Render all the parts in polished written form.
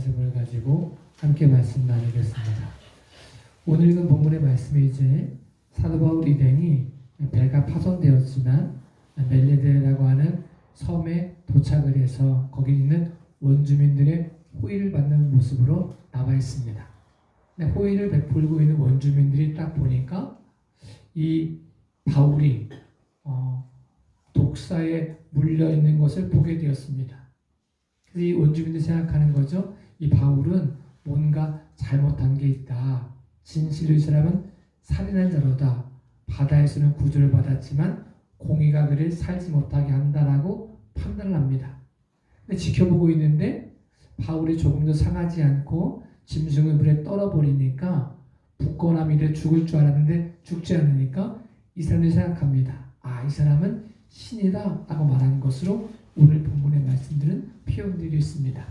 말씀을 가지고 함께 말씀 나누겠습니다. 오늘 읽은 본문의 말씀이 이제 사도 바울 일행이 배가 파손되었지만 멜레데라고 하는 섬에 도착을 해서 거기 있는 원주민들의 호의를 받는 모습으로 나와 있습니다. 호의를 베풀고 있는 원주민들이 딱 보니까 이 바울이 독사에 물려 있는 것을 보게 되었습니다. 그래서 이 원주민들이 생각하는 거죠. 이 바울은 뭔가 잘못한 게 있다. 진실로 이 사람은 살인한 자로다. 바다에서는 구조를 받았지만 공의가 그를 살지 못하게 한다라고 판단을 합니다. 근데 지켜보고 있는데 바울이 조금도 상하지 않고 짐승을 물에 떨어버리니까 붓거나 미래 죽을 줄 알았는데 죽지 않으니까 이 사람이 생각합니다. 이 사람은 신이다 라고 말하는 것으로 오늘 본문의 말씀들은 표현되어 있습니다.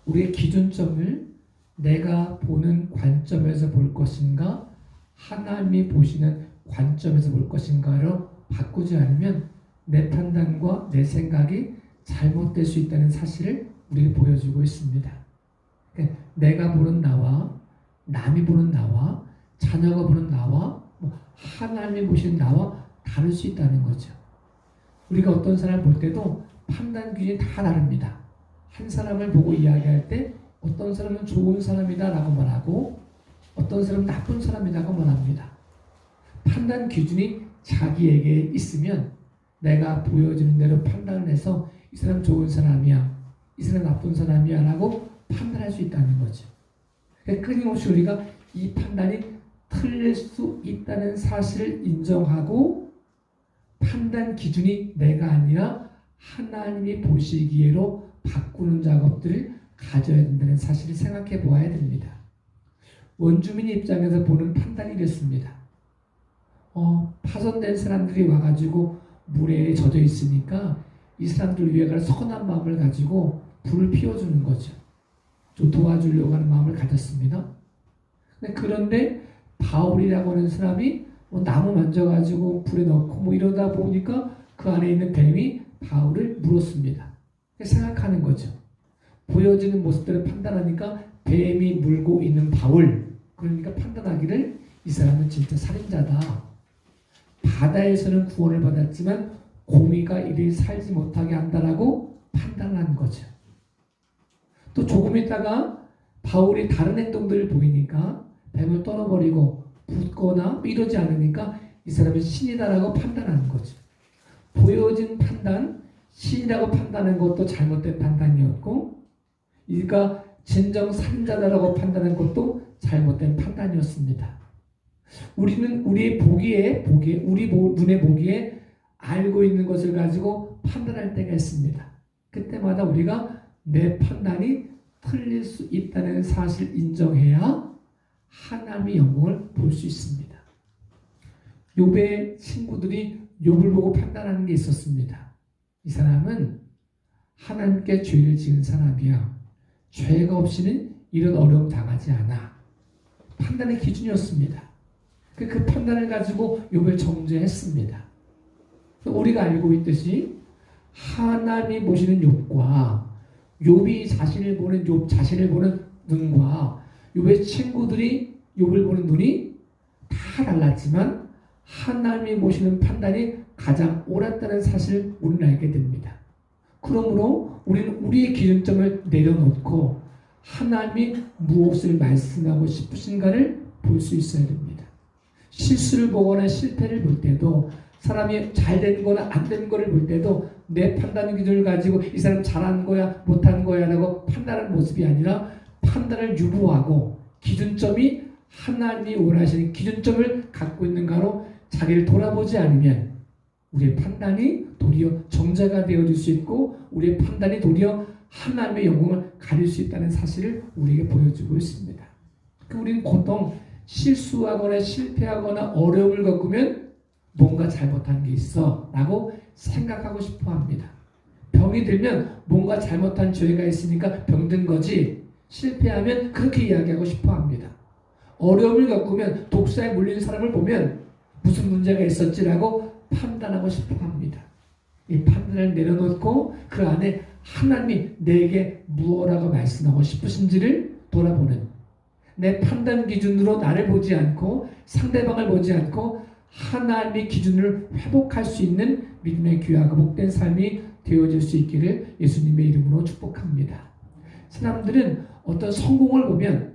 우리의 기준점을 내가 보는 관점에서 볼 것인가 하나님이 보시는 관점에서 볼 것인가로 바꾸지 않으면 내 판단과 내 생각이 잘못될 수 있다는 사실을 우리에게 보여주고 있습니다. 그러니까 내가 보는 나와 남이 보는 나와 자녀가 보는 나와 하나님이 보시는 나와 다를 수 있다는 거죠. 우리가 어떤 사람을 볼 때도 판단 기준이 다 다릅니다. 한 사람을 보고 이야기할 때 어떤 사람은 좋은 사람이다 라고 말하고 어떤 사람은 나쁜 사람이라고 말합니다. 판단 기준이 자기에게 있으면 내가 보여지는 대로 판단을 해서 이 사람 좋은 사람이야, 이 사람 나쁜 사람이야 라고 판단할 수 있다는 거죠. 끊임없이 우리가 이 판단이 틀릴 수 있다는 사실을 인정하고 판단 기준이 내가 아니라 하나님이 보시기에로 바꾸는 작업들을 가져야 된다는 사실을 생각해 보아야 됩니다. 원주민 입장에서 보는 판단이 이렇습니다. 파손된 사람들이 와가지고 물에 젖어 있으니까 이 사람들 위해 가는 선한 마음을 가지고 불을 피워주는 거죠. 좀 도와주려고 하는 마음을 가졌습니다. 그런데 바울이라고 하는 사람이 나무 만져가지고 불에 넣고 이러다 보니까 그 안에 있는 뱀이 바울을 물었습니다. 생각하는 거죠. 보여지는 모습들을 판단하니까 뱀이 물고 있는 바울, 그러니까 판단하기를 이 사람은 진짜 살인자다. 바다에서는 구원을 받았지만 공의가 이를 살지 못하게 한다라고 판단한 거죠. 또 조금 있다가 바울이 다른 행동들을 보이니까 뱀을 떨어버리고 붓거나 이러지 않으니까 이 사람이 신이다라고 판단하는 거죠. 보여진 판단, 신이라고 판단한 것도 잘못된 판단이었고, 그러니까 진정 살인자다라고 판단한 것도 잘못된 판단이었습니다. 우리는 우리의 우리 눈에 보기에 알고 있는 것을 가지고 판단할 때가 있습니다. 그때마다 우리가 내 판단이 틀릴 수 있다는 사실을 인정해야 하나님의 영광을 볼 수 있습니다. 욥의 친구들이 욥을 보고 판단하는 게 있었습니다. 이 사람은 하나님께 죄를 지은 사람이야. 죄가 없이는 이런 어려움 당하지 않아. 판단의 기준이었습니다. 그 판단을 가지고 욥을 정죄했습니다. 우리가 알고 있듯이 하나님이 보시는 욥과 욥이 욥 자신을 보는 눈과 욥의 친구들이 욥을 보는 눈이 다 달랐지만 하나님이 보시는 판단이 가장 옳았다는 사실을 우리는 알게 됩니다. 그러므로 우리는 우리의 기준점을 내려놓고 하나님이 무엇을 말씀하고 싶으신가를 볼 수 있어야 됩니다. 실수를 보거나 실패를 볼 때도 사람이 잘 된 거나 안 된 거를 볼 때도 내 판단 기준을 가지고 이 사람 잘한 거야 못한 거야 라고 판단하는 모습이 아니라 판단을 유보하고 기준점이 하나님이 원하시는 기준점을 갖고 있는가로 자기를 돌아보지 않으면 우리의 판단이 도리어 정죄가 되어질 수 있고 우리의 판단이 도리어 하나님의 영광을 가릴 수 있다는 사실을 우리에게 보여주고 있습니다. 우리는 보통 실수하거나 실패하거나 어려움을 겪으면 뭔가 잘못한 게 있어 라고 생각하고 싶어 합니다. 병이 들면 뭔가 잘못한 죄가 있으니까 병든 거지, 실패하면 그렇게 이야기하고 싶어 합니다. 어려움을 겪으면 독사에 물린 사람을 보면 무슨 문제가 있었지라고 판단하고 싶어 합니다. 이 판단을 내려놓고 그 안에 하나님이 내게 무엇라고 말씀하고 싶으신지를 돌아보는, 내 판단 기준으로 나를 보지 않고 상대방을 보지 않고 하나님의 기준을 회복할 수 있는 믿음의 귀하고 복된 삶이 되어질 수 있기를 예수님의 이름으로 축복합니다. 사람들은 어떤 성공을 보면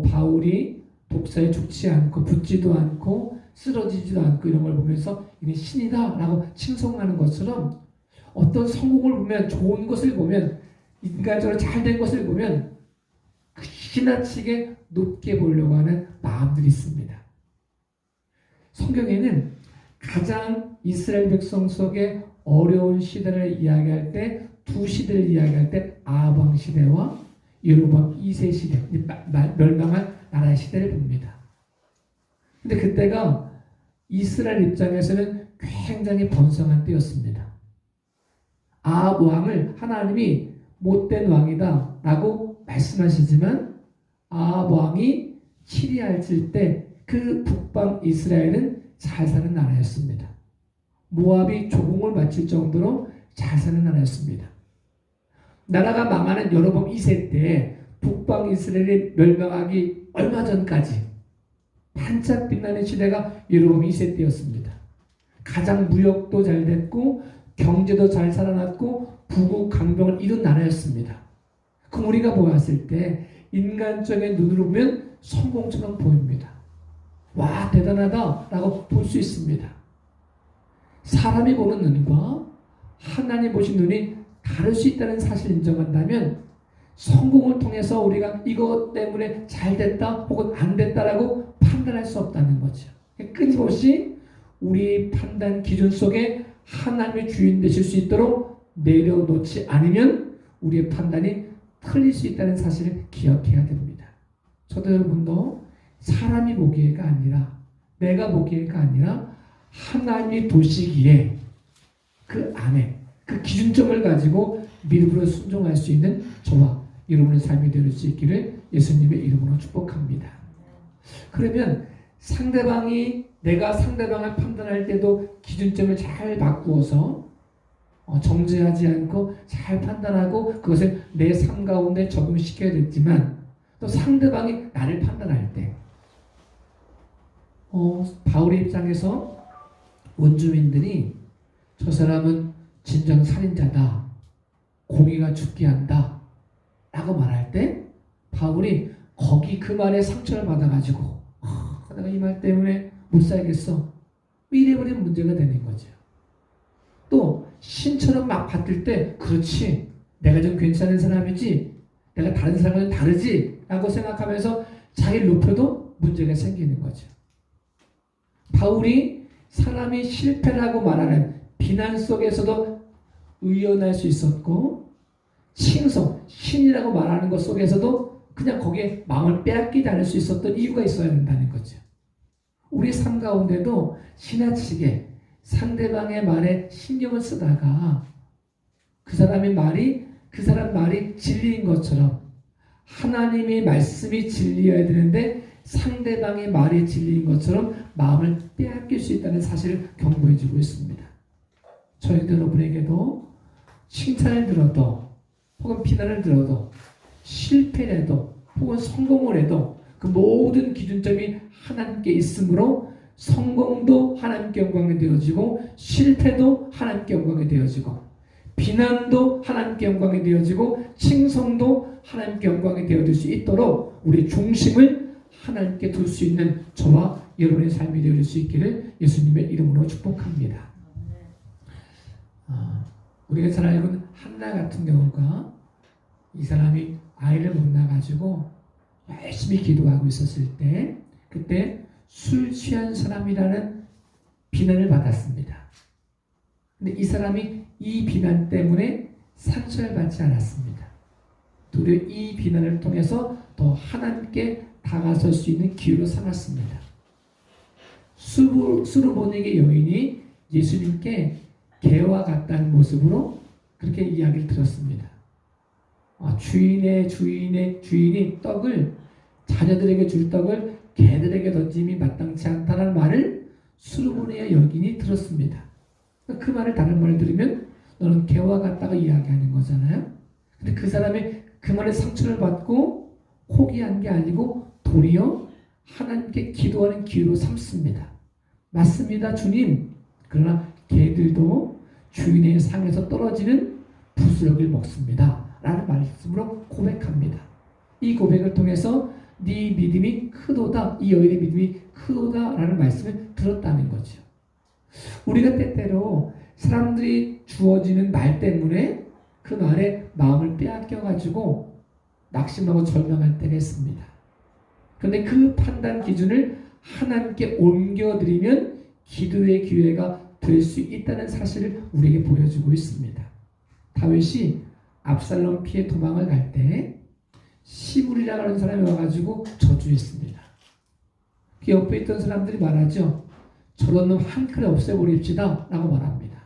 바울이 독사에 죽지 않고 붙지도 않고 쓰러지지도 않고 이런 걸 보면서 이게 신이다 라고 칭송하는 것처럼, 어떤 성공을 보면, 좋은 것을 보면, 인간적으로 잘된 것을 보면 지나치게 높게 보려고 하는 마음들이 있습니다. 성경에는 가장 이스라엘 백성 속에 어려운 시대를 이야기할 때, 두 시대를 이야기할 때 아합 왕 시대와 여로보암 2세 시대, 멸망한 나라의 시대를 봅니다. 근데 그때가 이스라엘 입장에서는 굉장히 번성한 때였습니다. 아합 왕을 하나님이 못된 왕이다 라고 말씀하시지만, 아합 왕이 치리할질 때 그 북방 이스라엘은 잘 사는 나라였습니다. 모압이 조공을 바칠 정도로 잘 사는 나라였습니다. 나라가 망하는 여로보암 2세 때 북방 이스라엘이 멸망하기 얼마 전까지 반짝 빛나는 시대가 여로보암 2세 때였습니다. 가장 무역도 잘 됐고 경제도 잘 살아났고 부국 강병을 이룬 나라였습니다. 그럼 우리가 보았을 때 인간적인 눈으로 보면 성공처럼 보입니다. 와, 대단하다 라고 볼 수 있습니다. 사람이 보는 눈과 하나님 보신 눈이 다를 수 있다는 사실을 인정한다면, 성공을 통해서 우리가 이것 때문에 잘 됐다 혹은 안 됐다라고 판단할 수 없다는 거죠. 끊임없이 우리 판단 기준 속에 하나님의 주인 되실 수 있도록 내려놓지 않으면 우리의 판단이 틀릴 수 있다는 사실을 기억해야 됩니다. 저도 여러분도 사람이 보기에가 아니라, 내가 보기에가 아니라 하나님이 보시기에 그 안에 그 기준점을 가지고 믿음으로 순종할 수 있는 저와 여러분의 삶이 될 수 있기를 예수님의 이름으로 축복합니다. 그러면 내가 상대방을 판단할 때도 기준점을 잘 바꾸어서 정죄하지 않고 잘 판단하고 그것을 내 삶 가운데 적용시켜야 됐지만, 또 상대방이 나를 판단할 때 바울의 입장에서 원주민들이 저 사람은 진정 살인자다, 공의가 죽게 한다 라고 말할 때 바울이 거기 그 말에 상처를 받아가지고 내가 이 말 때문에 못 살겠어 이래버리면 문제가 되는 거죠. 또 신처럼 막 받을 때 그렇지, 내가 좀 괜찮은 사람이지, 내가 다른 사람은 다르지 라고 생각하면서 자기를 높여도 문제가 생기는 거죠. 바울이 사람이 실패라고 말하는 비난 속에서도 의연할 수 있었고, 칭송, 신이라고 말하는 것 속에서도 그냥 거기에 마음을 빼앗기지 않을 수 있었던 이유가 있어야 된다는 거죠. 우리 삶 가운데도 지나치게 상대방의 말에 신경을 쓰다가 그 사람 말이 진리인 것처럼, 하나님의 말씀이 진리여야 되는데 상대방의 말이 진리인 것처럼 마음을 빼앗길 수 있다는 사실을 경고해 주고 있습니다. 저희 여러분에게도 칭찬을 들어도 혹은 비난을 들어도 실패를 해도 혹은 성공을 해도 그 모든 기준점이 하나님께 있으므로 성공도 하나님께 영광이 되어지고 실패도 하나님께 영광이 되어지고 비난도 하나님께 영광이 되어지고 칭송도 하나님께 영광이 되어질 수 있도록 우리 중심을 하나님께 둘 수 있는 저와 여러분의 삶이 되어질 수 있기를 예수님의 이름으로 축복합니다. 우리가 잘 알고 있는 한나 같은 경우가 이 사람이 아이를 못 낳아가지고 열심히 기도하고 있었을 때 그때 술 취한 사람이라는 비난을 받았습니다. 근데 이 사람이 이 비난 때문에 상처를 받지 않았습니다. 도리어 이 비난을 통해서 더 하나님께 다가설 수 있는 기회로 삼았습니다. 수르보닉의 여인이 예수님께 개와 같다는 모습으로 그렇게 이야기를 들었습니다. 주인이 자녀들에게 줄 떡을 개들에게 던짐이 마땅치 않다는 말을 수르보닉의 여인이 들었습니다. 그 말을 다른 말을 들으면 너는 개와 같다고 이야기하는 거잖아요. 근데 그 사람이 그 말에 상처를 받고 포기한 게 아니고 도리어 하나님께 기도하는 기회로 삼습니다. 맞습니다, 주님. 그러나 개들도 주인의 상에서 떨어지는 부스러기를 먹습니다. 라는 말씀으로 고백합니다. 이 고백을 통해서 네 믿음이 크도다, 이 여인의 믿음이 크도다 라는 말씀을 들었다는 거죠. 우리가 때때로 사람들이 주어지는 말 때문에 그 말에 마음을 빼앗겨가지고 낙심하고 절망할 때가 있습니다. 그런데 그 판단 기준을 하나님께 옮겨드리면 기도의 기회가 될 수 있다는 사실을 우리에게 보여주고 있습니다. 다윗이 압살롬 피해 도망을 갈 때 시므리라고 하는 사람이 와가지고 저주했습니다. 그 옆에 있던 사람들이 말하죠. 저런 놈 한 칼에 없애버립시다 라고 말합니다.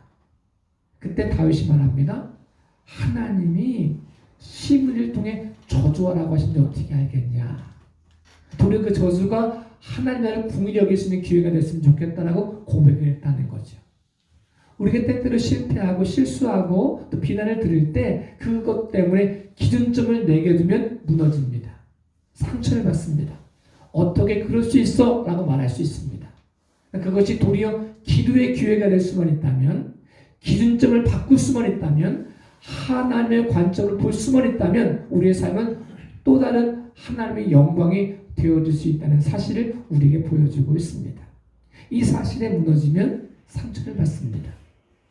그때 다윗이 말합니다. 하나님이 시므리를 통해 저주하라고 하시는데 어떻게 알겠냐. 도리어 그 저주가 하나님 나라를 궁히 여길 수 있는 기회가 됐으면 좋겠다라고 고백을 했다는 거죠. 우리가 때때로 실패하고 실수하고 또 비난을 들을 때 그것 때문에 기준점을 내게 두면 무너집니다. 상처를 받습니다. 어떻게 그럴 수 있어? 라고 말할 수 있습니다. 그것이 도리어 기도의 기회가 될 수만 있다면, 기준점을 바꿀 수만 있다면, 하나님의 관점을 볼 수만 있다면 우리의 삶은 또 다른 하나님의 영광이 되어질 수 있다는 사실을 우리에게 보여주고 있습니다. 이 사실에 무너지면 상처를 받습니다.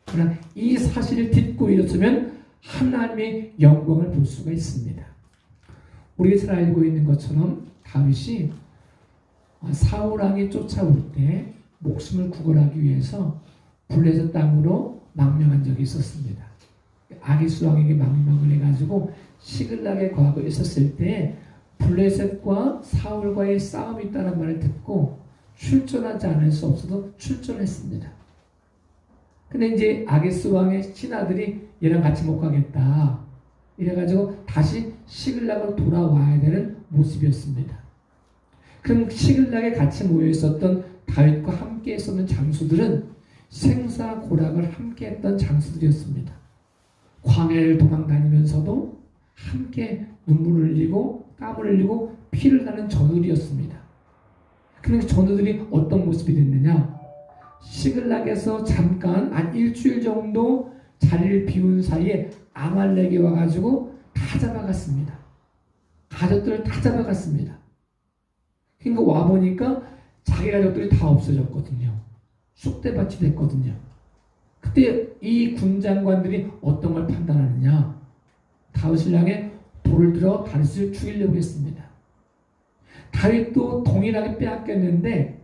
그러나 이 사실을 딛고 일어서면 하나님의 영광을 볼 수가 있습니다. 우리가 잘 알고 있는 것처럼 다윗이 사울왕이 쫓아올 때 목숨을 구걸하기 위해서 블레셋 땅으로 망명한 적이 있었습니다. 아기스 왕에게 망명을 해가지고 시글락에 거하고 있었을 때 블레셋과 사울과의 싸움이 있다는 말을 듣고 출전하지 않을 수 없어도 출전했습니다. 근데 이제 아기스 왕의 신하들이 얘랑 같이 못 가겠다. 이래가지고 다시 시글락으로 돌아와야 되는 모습이었습니다. 그럼 시글락에 같이 모여 있었던 다윗과 함께 있었던 장수들은 생사고락을 함께 했던 장수들이었습니다. 광야를 도망다니면서도 함께 눈물을 흘리고 땀을 흘리고 피를 가는 전우들이었습니다. 그런데 전우들이 어떤 모습이 됐느냐? 시글락에서 잠깐 한 일주일 정도 자리를 비운 사이에 아말렉이 와가지고 다 잡아갔습니다. 가족들을 다 잡아갔습니다. 그러니까 와보니까 자기 가족들이 다 없어졌거든요. 쑥대밭이 됐거든요. 그때 이 군장관들이 어떤 걸 판단하느냐? 다윗을 향해 돌을 들어 다윗을 죽이려고 했습니다. 다윗도 동일하게 빼앗겼는데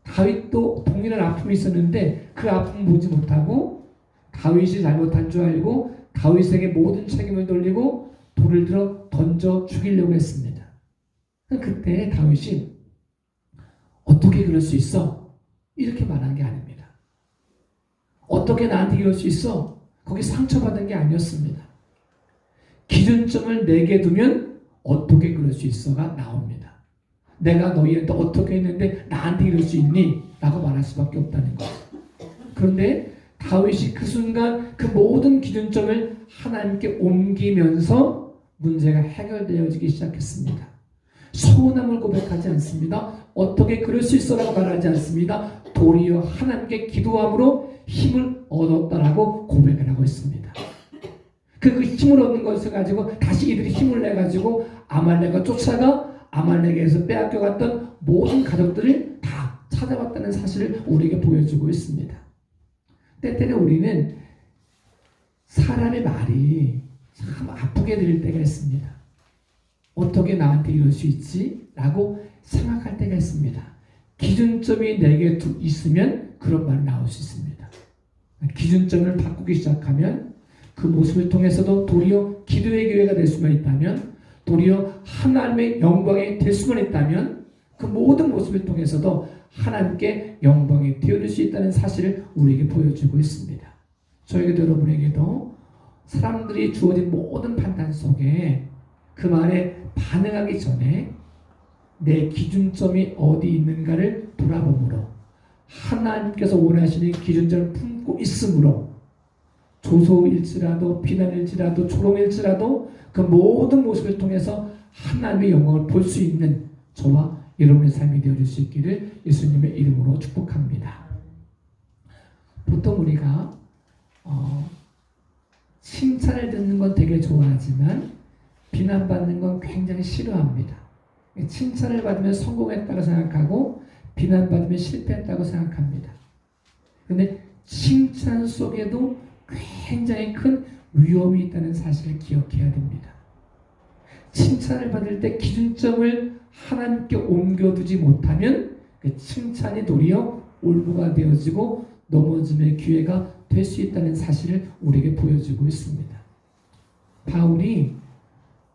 다윗도 동일한 아픔이 있었는데 그 아픔을 보지 못하고 다윗이 잘못한 줄 알고 다윗에게 모든 책임을 돌리고 돌을 들어 던져 죽이려고 했습니다. 그때 다윗이 어떻게 그럴 수 있어? 이렇게 말한 게 아닙니다. 어떻게 나한테 이럴 수 있어? 거기 상처받은 게 아니었습니다. 기준점을 내게 두면 어떻게 그럴 수 있어가 나옵니다. 내가 너희한테 어떻게 했는데 나한테 이럴 수 있니? 라고 말할 수밖에 없다는 거예요. 그런데 다윗이 그 순간 그 모든 기준점을 하나님께 옮기면서 문제가 해결되어지기 시작했습니다. 서운함을 고백하지 않습니다. 어떻게 그럴 수 있어라고 말하지 않습니다. 도리어 하나님께 기도함으로 힘을 얻었다라고 고백을 하고 있습니다. 그 힘을 얻는 것을 가지고 다시 이들이 힘을 내가지고 아말렉과 쫓아가 아말렉에서 빼앗겨갔던 모든 가족들을 다 찾아왔다는 사실을 우리에게 보여주고 있습니다. 때때로 우리는 사람의 말이 참 아프게 들릴 때가 있습니다. 어떻게 나한테 이럴 수 있지? 라고 생각할 때가 있습니다. 기준점이 내게 있으면 그런 말이 나올 수 있습니다. 기준점을 바꾸기 시작하면 그 모습을 통해서도 도리어 기도의 기회가 될 수만 있다면, 도리어 하나님의 영광이 될 수만 있다면 그 모든 모습을 통해서도 하나님께 영광이 되어질 수 있다는 사실을 우리에게 보여주고 있습니다. 저에게도 여러분에게도 사람들이 주어진 모든 판단 속에 그 말에 반응하기 전에 내 기준점이 어디 있는가를 돌아보므로 하나님께서 원하시는 기준점을 품고 있으므로 조소일지라도 비난일지라도 조롱일지라도 그 모든 모습을 통해서 하나님의 영광을 볼 수 있는 저와 여러분의 삶이 되어줄 수 있기를 예수님의 이름으로 축복합니다. 보통 우리가 칭찬을 듣는 건 되게 좋아하지만 비난받는 건 굉장히 싫어합니다. 칭찬을 받으면 성공했다고 생각하고 비난받으면 실패했다고 생각합니다. 그런데 칭찬 속에도 굉장히 큰 위험이 있다는 사실을 기억해야 됩니다. 칭찬을 받을 때 기준점을 하나님께 옮겨두지 못하면 그 칭찬이 도리어 올무가 되어지고 넘어짐의 기회가 될 수 있다는 사실을 우리에게 보여주고 있습니다. 바울이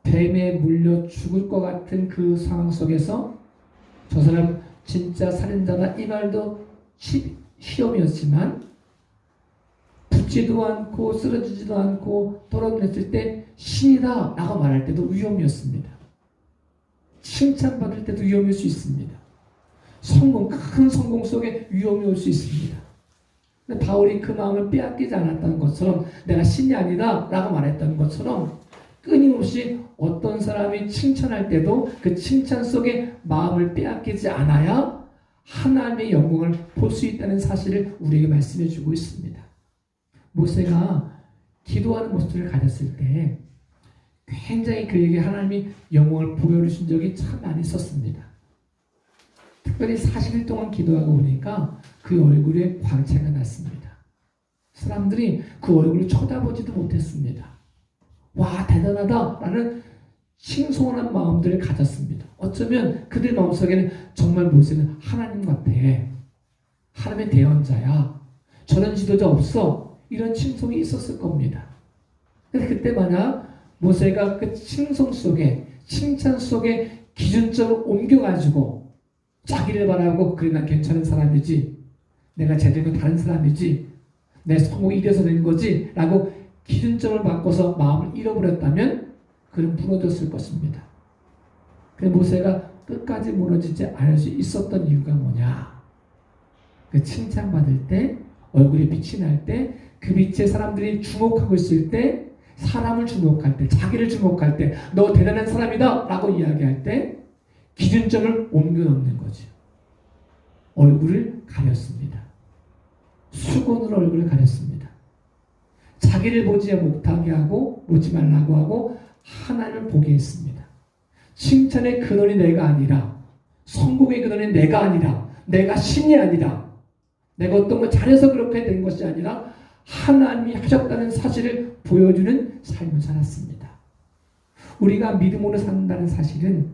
뱀에 물려 죽을 것 같은 그 상황 속에서 저 사람 진짜 살인자다 이 말도 시험이었지만 붙지도 않고 쓰러지지도 않고 떨어졌을 때 신이다 라고 말할 때도 위험이었습니다. 칭찬받을 때도 위험일 수 있습니다. 큰 성공 속에 위험이 올 수 있습니다. 근데 바울이 그 마음을 빼앗기지 않았다는 것처럼 내가 신이 아니다 라고 말했던 것처럼 끊임없이 어떤 사람이 칭찬할 때도 그 칭찬 속에 마음을 빼앗기지 않아야 하나님의 영광을 볼 수 있다는 사실을 우리에게 말씀해 주고 있습니다. 모세가 기도하는 모습을 가졌을 때 굉장히 그에게 하나님이 영광을 보여주신 적이 참 많이 있었습니다. 특별히 40일 동안 기도하고 오니까 그 얼굴에 광채가 났습니다. 사람들이 그 얼굴을 쳐다보지도 못했습니다. 와 대단하다 라는 칭송하는 마음들을 가졌습니다. 어쩌면 그들 마음속에는 정말 모세는 하나님 같아. 하나님의 대언자야. 저런 지도자 없어. 이런 칭송이 있었을 겁니다. 근데 그때 만약 모세가 그 칭송 속에 칭찬 속에 기준점을 옮겨가지고 자기를 바라고 그래 난 괜찮은 사람이지 내가 제대로 다른 사람이지 내 성공이 이래서 된 거지 라고 기준점을 바꿔서 마음을 잃어버렸다면 그는 무너졌을 것입니다. 그래서 모세가 끝까지 무너지지 않을 수 있었던 이유가 뭐냐? 그 칭찬받을 때 얼굴에 빛이 날 때 그 빛에 사람들이 주목하고 있을 때 사람을 주목할 때 자기를 주목할 때 너 대단한 사람이다 라고 이야기할 때 기준점을 옮겨놓는 거죠. 얼굴을 가렸습니다. 수건으로 얼굴을 가렸습니다. 자기를 보지 못하게 하고 보지 말라고 하고 하나님을 보게 했습니다. 칭찬의 근원이 내가 아니라 성공의 근원이 내가 아니라 내가 신이 아니라 내가 어떤 걸 잘해서 그렇게 된 것이 아니라 하나님이 하셨다는 사실을 보여주는 삶을 살았습니다. 우리가 믿음으로 산다는 사실은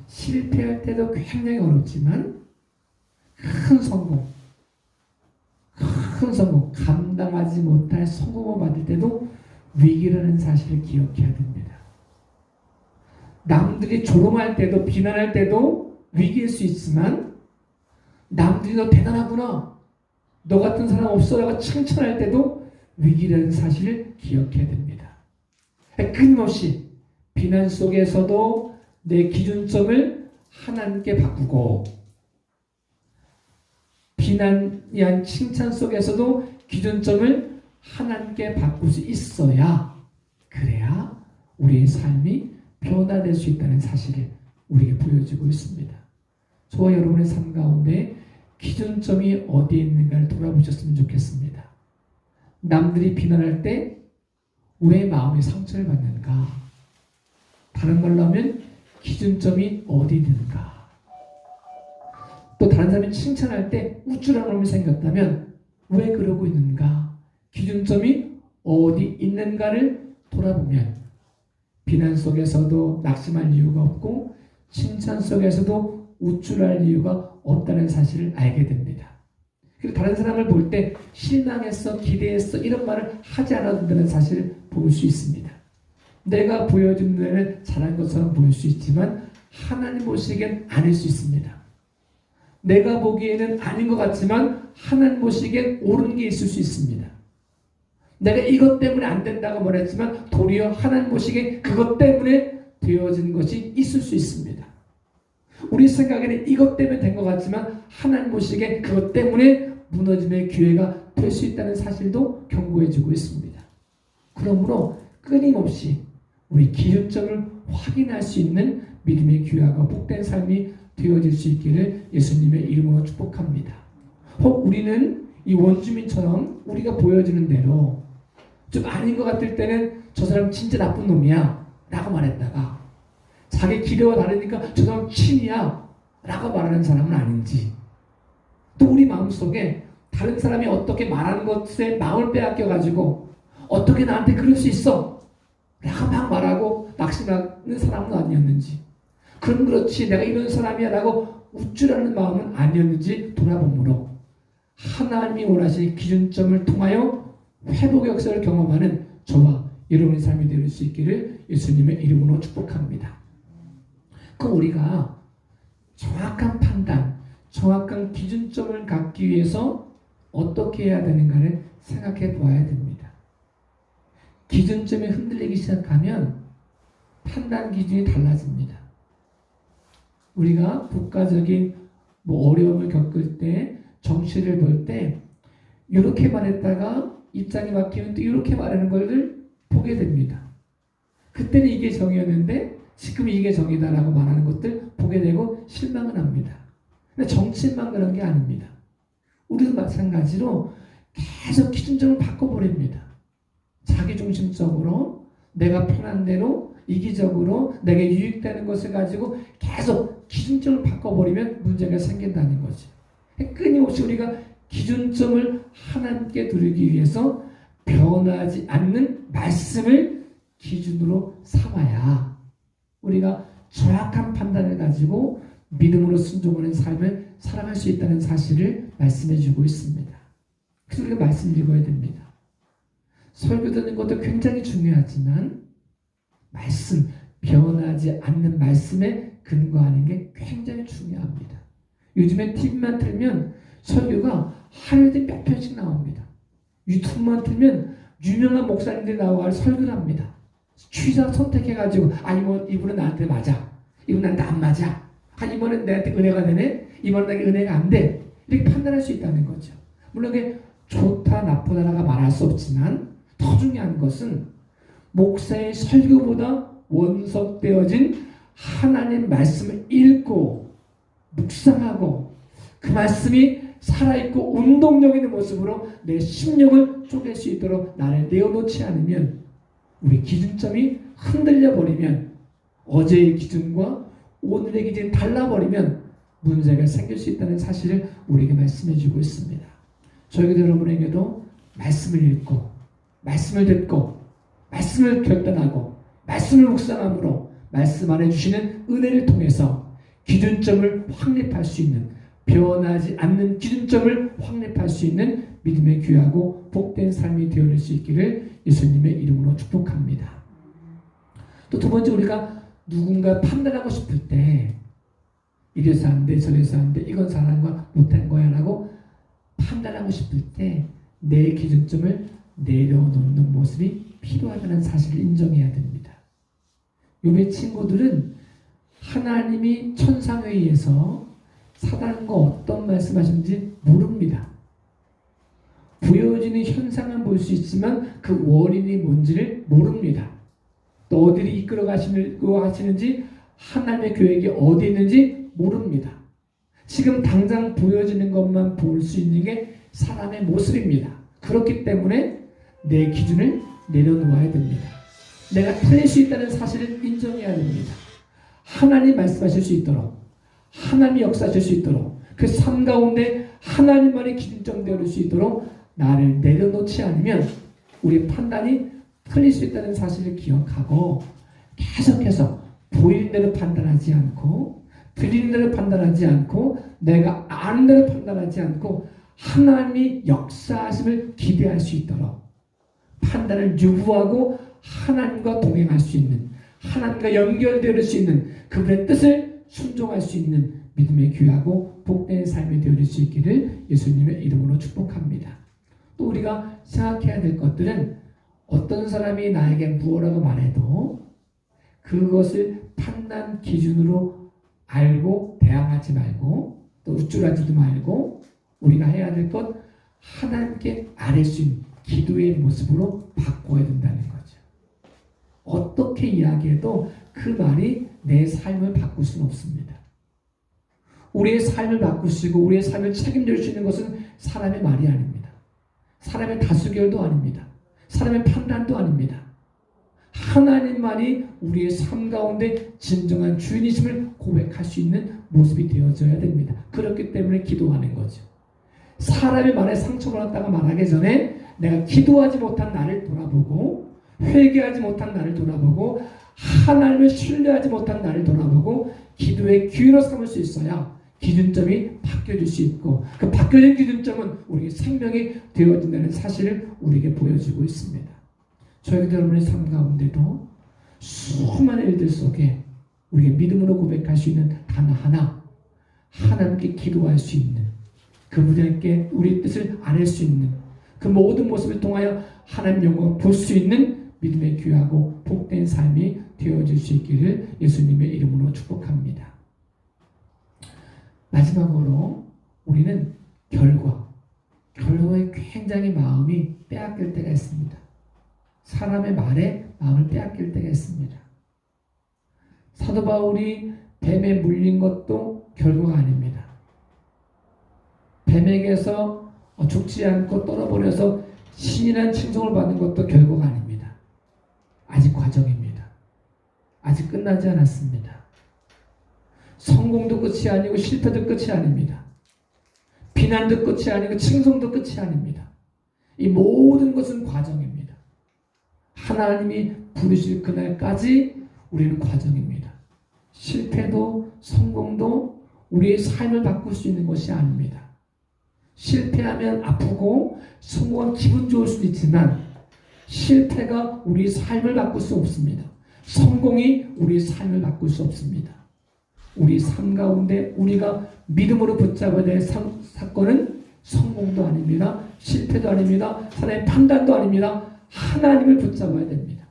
실패할 때도 굉장히 어렵지만 큰 성공, 감당하지 못할 성공을 받을 때도 위기라는 사실을 기억해야 됩니다. 남들이 조롱할 때도 비난할 때도 위기일 수 있지만 남들이 너 대단하구나 너 같은 사람 없어라고 칭찬할 때도 위기라는 사실을 기억해야 됩니다. 끊임없이 비난 속에서도 내 기준점을 하나님께 바꾸고 비난이 한 칭찬 속에서도 기준점을 하나님께 바꿀 수 있어야 그래야 우리의 삶이 변화될 수 있다는 사실을 우리에게 보여주고 있습니다. 저와 여러분의 삶 가운데 기준점이 어디에 있는가를 돌아보셨으면 좋겠습니다. 남들이 비난할 때 왜 마음의 상처를 받는가? 다른 말로 하면 기준점이 어디 있는가? 또 다른 사람이 칭찬할 때 우쭐한 마음이 생겼다면 왜 그러고 있는가? 기준점이 어디 있는가를 돌아보면 비난 속에서도 낙심할 이유가 없고 칭찬 속에서도 우쭐할 이유가 없다는 사실을 알게 됩니다. 그리고 다른 사람을 볼 때 실망했어, 기대했어 이런 말을 하지 않아도 된다는 사실을 볼 수 있습니다. 내가 보여준 눈에는 잘한 것처럼 보일 수 있지만 하나님 보시기엔 아닐 수 있습니다. 내가 보기에는 아닌 것 같지만 하나님 보시기엔 옳은 게 있을 수 있습니다. 내가 이것 때문에 안 된다고 말했지만 도리어 하나님 보시기에 그것 때문에 되어진 것이 있을 수 있습니다. 우리 생각에는 이것 때문에 된 것 같지만 하나님 보시기에 그것 때문에 무너짐의 기회가 될 수 있다는 사실도 경고해주고 있습니다. 그러므로 끊임없이 우리 기준점을 확인할 수 있는 믿음의 귀하고 복된 삶이 되어질 수 있기를 예수님의 이름으로 축복합니다. 혹 우리는 이 원주민처럼 우리가 보여지는 대로 좀 아닌 것 같을 때는 저 사람 진짜 나쁜 놈이야 라고 말했다가 자기 기대와 다르니까 저 사람 신이야 라고 말하는 사람은 아닌지, 또 우리 마음속에 다른 사람이 어떻게 말하는 것에 마음을 빼앗겨가지고 어떻게 나한테 그럴 수 있어 라고 막 말하고 낙심하는 사람은 아니었는지, 그럼 그렇지 내가 이런 사람이야 라고 우쭐하는 마음은 아니었는지 돌아보므로 하나님이 원하시는 기준점을 통하여 회복의 역사를 경험하는 저와 여러분의 삶이 될 수 있기를 예수님의 이름으로 축복합니다. 그럼 우리가 정확한 판단, 정확한 기준점을 갖기 위해서 어떻게 해야 되는가를 생각해 보아야 됩니다. 기준점이 흔들리기 시작하면 판단 기준이 달라집니다. 우리가 국가적인 어려움을 겪을 때, 정치를 볼 때 이렇게 말했다가 입장이 바뀌면 또 이렇게 말하는 것을 보게 됩니다. 그때는 이게 정의였는데 지금 이게 정의다라고 말하는 것들 보게 되고 실망은 합니다. 근데 정치만 그런 게 아닙니다. 우리도 마찬가지로 계속 기준점을 바꿔버립니다. 자기중심적으로 내가 편한 대로 이기적으로 내게 유익되는 것을 가지고 계속 기준점을 바꿔버리면 문제가 생긴다는 거죠. 끊임없이 우리가 기준점을 하나님께 두르기 위해서 변하지 않는 말씀을 기준으로 삼아야 우리가 정확한 판단을 가지고 믿음으로 순종하는 삶을 살아갈 수 있다는 사실을 말씀해 주고 있습니다. 그래서 우리가 말씀 읽어야 됩니다. 설교 듣는 것도 굉장히 중요하지만 말씀, 변하지 않는 말씀에 근거하는 게 굉장히 중요합니다. 요즘에 TV만 틀면 설교가 하루에 몇 편씩 나옵니다. 유튜브만 틀면 유명한 목사님들이 나와 설교를 합니다. 취사 선택해가지고 이분은 나한테 맞아, 이분 나한테 안 맞아, 이번엔 나한테 은혜가 되네, 이번엔 나한테 은혜가 안 돼, 이렇게 판단할 수 있다는 거죠. 물론 그게 좋다 나쁘다라고 말할 수 없지만 더 중요한 것은 목사의 설교보다 원석되어진 하나님 말씀을 읽고 묵상하고 그 말씀이 살아있고 운동력 있는 모습으로 내 심령을 쪼갤 수 있도록 나를 내어놓지 않으면, 우리 기준점이 흔들려 버리면, 어제의 기준과 오늘의 기준이 달라버리면 문제가 생길 수 있다는 사실을 우리에게 말씀해 주고 있습니다. 저희도 여러분에게도 말씀을 읽고 말씀을 듣고 말씀을 결단하고 말씀을 묵상함으로 말씀 안에 주시는 은혜를 통해서 기준점을 확립할 수 있는, 변하지 않는 기준점을 확립할 수 있는 믿음의 귀하고 복된 삶이 되어질 수 있기를 예수님의 이름으로 축복합니다. 또 두 번째, 우리가 누군가 판단하고 싶을 때 이래서 안 돼, 저래서 안 돼, 이건 잘한 거야, 못한 거야 라고 판단하고 싶을 때 내 기준점을 내려놓는 모습이 필요하다는 사실을 인정해야 됩니다. 욥의 친구들은 하나님이 천상회의에서 사단과 어떤 말씀하시는지 모릅니다. 보여지는 현상은 볼 수 있지만 그 원인이 뭔지를 모릅니다. 또 어디를 이끌어 가시려고 하시는지, 하나님의 계획이 어디 있는지 모릅니다. 지금 당장 보여지는 것만 볼 수 있는 게 사람의 모습입니다. 그렇기 때문에 내 기준을 내려놓아야 됩니다. 내가 틀릴 수 있다는 사실을 인정해야 됩니다. 하나님 말씀하실 수 있도록, 하나님이 역사하실 수 있도록, 그 삶 가운데 하나님만의 기준점 되어줄 수 있도록 나를 내려놓지 않으면 우리 판단이 틀릴 수 있다는 사실을 기억하고 계속해서 보이는 대로 판단하지 않고, 들리는 대로 판단하지 않고, 내가 아는 대로 판단하지 않고 하나님이 역사하심을 기대할 수 있도록 판단을 유구하고 하나님과 동행할 수 있는, 하나님과 연결될 수 있는 그분의 뜻을 순종할 수 있는 믿음의 귀하고 복된 삶이 되어질 수 있기를 예수님의 이름으로 축복합니다. 또 우리가 생각해야 될 것들은 어떤 사람이 나에게 무엇라고 말해도 그것을 판단 기준으로 알고 대항하지 말고, 또 우쭐하지도 말고, 우리가 해야 될 것, 하나님께 아뢰 수 있는 기도의 모습으로 바꿔야 된다는 거죠. 어떻게 이야기해도 그 말이 내 삶을 바꿀 수는 없습니다. 우리의 삶을 바꾸시고 우리의 삶을 책임질 수 있는 것은 사람의 말이 아닙니다. 사람의 다수결도 아닙니다. 사람의 판단도 아닙니다. 하나님만이 우리의 삶 가운데 진정한 주인이심을 고백할 수 있는 모습이 되어져야 됩니다. 그렇기 때문에 기도하는 거죠. 사람의 말에 상처받았다가 말하기 전에 내가 기도하지 못한 나를 돌아보고 회개하지 못한 나를 돌아보고 하나님을 신뢰하지 못한 나를 돌아보고 기도의 기회로 삼을 수 있어야 기준점이 바뀌어질 수 있고 그 바뀌어진 기준점은 우리에게 생명이 되어진다는 사실을 우리에게 보여주고 있습니다. 저희들 여러분의 삶 가운데도 수많은 일들 속에 우리가 믿음으로 고백할 수 있는 단 하나, 하나님께 기도할 수 있는, 그분에게 우리의 뜻을 아뢰 수 있는 그 모든 모습을 통하여 하나님 영광을 볼 수 있는 믿음의 귀하고 복된 삶이 되어질 수 있기를 예수님의 이름으로 축복합니다. 마지막으로 우리는 결과에 굉장히 마음이 빼앗길 때가 있습니다. 사람의 말에 마음을 빼앗길 때가 있습니다. 사도 바울이 뱀에 물린 것도 결과가 아닙니다. 뱀에게서 죽지 않고 떨어버려서 신이라는 칭송을 받는 것도 결과가 아닙니다. 아직 과정입니다. 아직 끝나지 않았습니다. 성공도 끝이 아니고 실패도 끝이 아닙니다. 비난도 끝이 아니고 칭송도 끝이 아닙니다. 이 모든 것은 과정입니다. 하나님이 부르실 그날까지 우리는 과정입니다. 실패도 성공도 우리의 삶을 바꿀 수 있는 것이 아닙니다. 실패하면 아프고 성공하면 기분 좋을 수도 있지만 실패가 우리의 삶을 바꿀 수 없습니다. 성공이 우리의 삶을 바꿀 수 없습니다. 우리 삶 가운데 우리가 믿음으로 붙잡아야 될 사건은 성공도 아닙니다. 실패도 아닙니다. 사람의 판단도 아닙니다. 하나님을 붙잡아야 됩니다.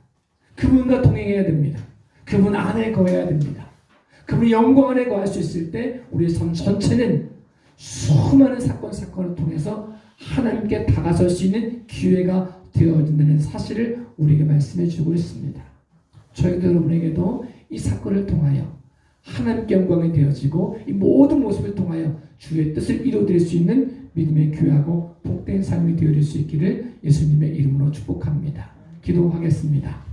그분과 동행해야 됩니다. 그분 안에 거해야 됩니다. 그분의 영광 안에 거할 수 있을 때 우리의 삶 전체는 수많은 사건을 통해서 하나님께 다가설 수 있는 기회가 되어진다는 사실을 우리에게 말씀해 주고 있습니다. 저희들 여러분에게도 이 사건을 통하여 하나님께 영광이 되어지고 이 모든 모습을 통하여 주의 뜻을 이루어드릴 수 있는 믿음의 귀하고 복된 삶이 되어질 수 있기를 예수님의 이름으로 축복합니다. 기도하겠습니다.